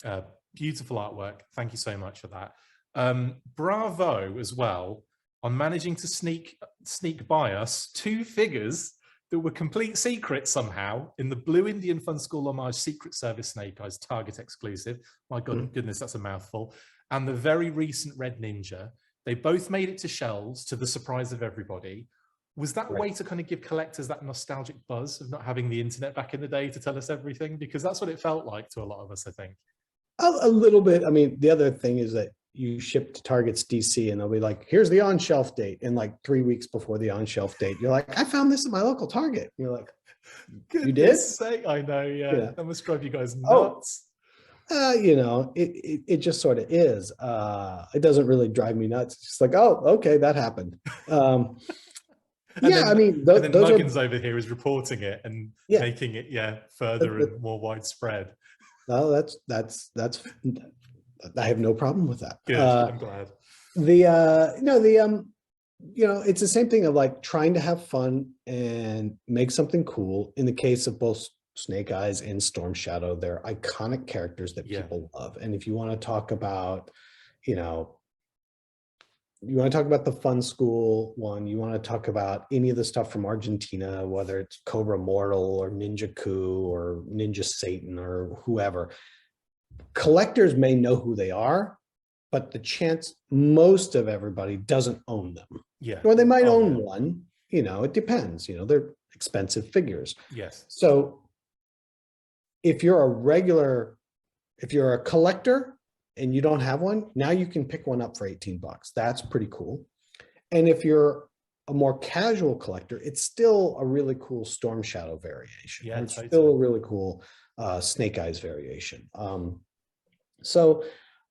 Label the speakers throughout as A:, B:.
A: Uh, Beautiful artwork. Thank you so much for that. Bravo as well on managing to sneak by us two figures that were complete secrets somehow in the Blue Indian Fun School homage Secret Service Snake Eyes Target exclusive. My goodness, that's a mouthful. And the very recent Red Ninja. They both made it to shelves to the surprise of everybody. Was that a way to kind of give collectors that nostalgic buzz of not having the internet back in the day to tell us everything? Because that's what it felt like to a lot of us, I think.
B: A little bit. I mean, the other thing is that you ship to Target's DC and they'll be like, here's the on-shelf date. And like 3 weeks before the on-shelf date, you're like, I found this at my local Target. You're like, you did?
A: I know, yeah. That must drive you guys nuts.
B: It just sort of is. It doesn't really drive me nuts. It's just like, oh, okay, that happened. I mean,
A: then Muggins over here is reporting it and making it, further and more widespread.
B: No, that's I have no problem with that.
A: Good, I'm glad.
B: It's the same thing of like trying to have fun and make something cool. In the case of both Snake Eyes and Storm Shadow, they're iconic characters that people love. And if you want to talk about, the Fun School one, you want to talk about any of the stuff from Argentina, whether it's Cobra Mortal or Ninja Coup or Ninja Satan or whoever, collectors may know who they are, but the chance most of everybody doesn't own them.
A: Yeah.
B: Or they might own one, it depends, they're expensive figures.
A: Yes.
B: So if you're a collector and you don't have one, now you can pick one up for $18. That's pretty cool. And if you're a more casual collector, it's still a really cool Storm Shadow variation. Yeah, it's still a really cool Snake Eyes variation. So,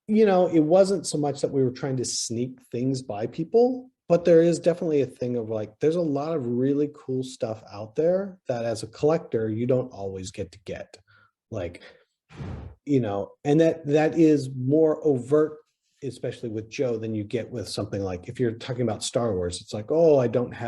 B: it wasn't so much that we were trying to sneak things by people, but there is definitely a thing of like, there's a lot of really cool stuff out there that as a collector, you don't always get to get. Like, and that is more overt, especially with Joe, than you get with something like, if you're talking about Star Wars, it's like, oh, I don't have